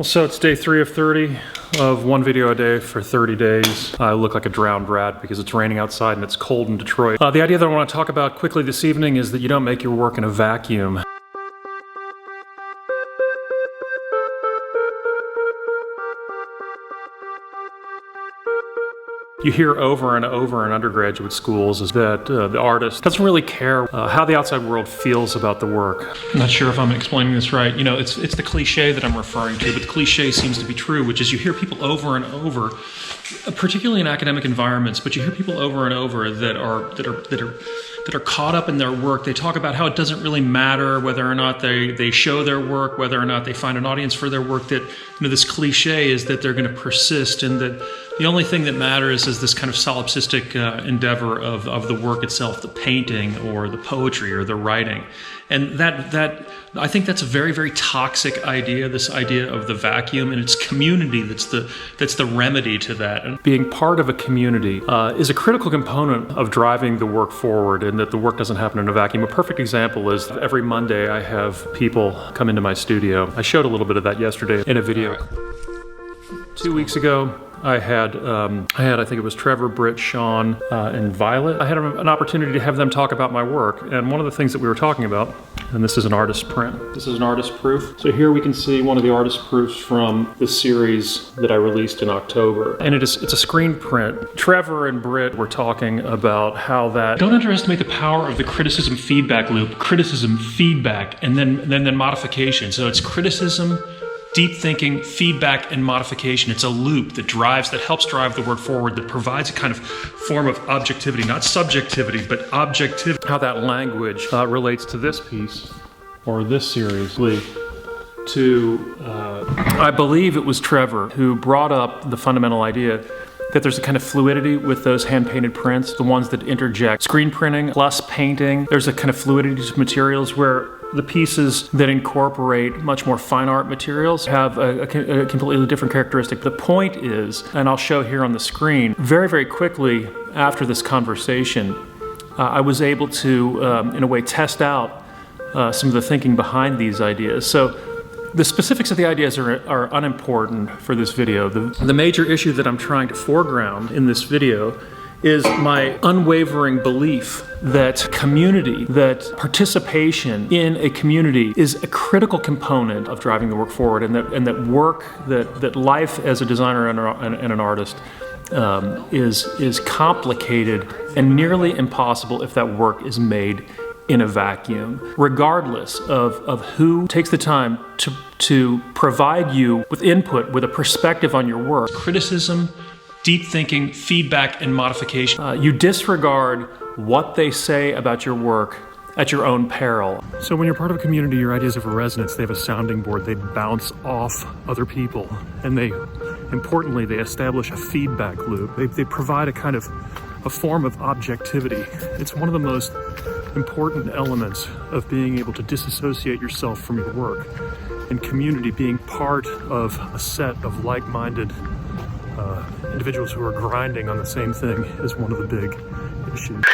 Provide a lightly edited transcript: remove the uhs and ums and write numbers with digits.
Well, so it's day 3 of 30 of one video a day for 30 days. I look like a drowned rat because it's raining outside and it's cold in Detroit. The idea that I want to talk about quickly this evening is that you don't make your work in a vacuum. You hear over and over in undergraduate schools is that the artist doesn't really care how the outside world feels about the work. I'm not sure if I'm explaining this right. You know, it's the cliche that I'm referring to, but the cliche seems to be true, which is you hear people over and over, particularly in academic environments, but you hear people over and over that are caught up in their work. They talk about how it doesn't really matter whether or not they show their work, whether or not they find an audience for their work, that, you know, this cliche is that they're going to persist and that the only thing that matters is this kind of solipsistic endeavor of the work itself, the painting or the poetry or the writing. And that I think that's a very, very toxic idea, this idea of the vacuum, and it's community that's the remedy to that. And being part of a community is a critical component of driving the work forward, and that the work doesn't happen in a vacuum. A perfect example is every Monday I have people come into my studio. I showed a little bit of that yesterday in a video. 2 weeks ago, I had, I think it was Trevor, Britt, Sean, and Violet. I had an opportunity to have them talk about my work, and one of the things that we were talking about, and this is an artist print. This is an artist proof. So here we can see one of the artist proofs from the series that I released in October. And it's a screen print. Trevor and Britt were talking about how that, don't underestimate the power of the criticism feedback loop, criticism, feedback, and then modification. So it's criticism, deep thinking, feedback, and modification. It's a loop that helps drive the work forward, that provides a kind of form of objectivity, not subjectivity, but objectivity. How that language relates to this piece, or this series, I believe it was Trevor who brought up the fundamental idea that there's a kind of fluidity with those hand-painted prints, the ones that interject screen printing plus painting. There's a kind of fluidity to materials where the pieces that incorporate much more fine art materials have a completely different characteristic. The point is, and I'll show here on the screen, very, very quickly after this conversation, I was able to, in a way, test out some of the thinking behind these ideas. So the specifics of the ideas are unimportant for this video. The major issue that I'm trying to foreground in this video is my unwavering belief that community, that participation in a community is a critical component of driving the work forward, and that work, that life as a designer and an artist is complicated and nearly impossible if that work is made in a vacuum, regardless of who takes the time to provide you with input, with a perspective on your work. Criticism, deep thinking, feedback, and modification. You disregard what they say about your work at your own peril. So when you're part of a community, your ideas have a resonance. They have a sounding board. They bounce off other people. And importantly, they establish a feedback loop. They provide a form of objectivity. It's one of the most important elements of being able to disassociate yourself from your work. And community, being part of a set of like-minded individuals who are grinding on the same thing, is one of the big issues.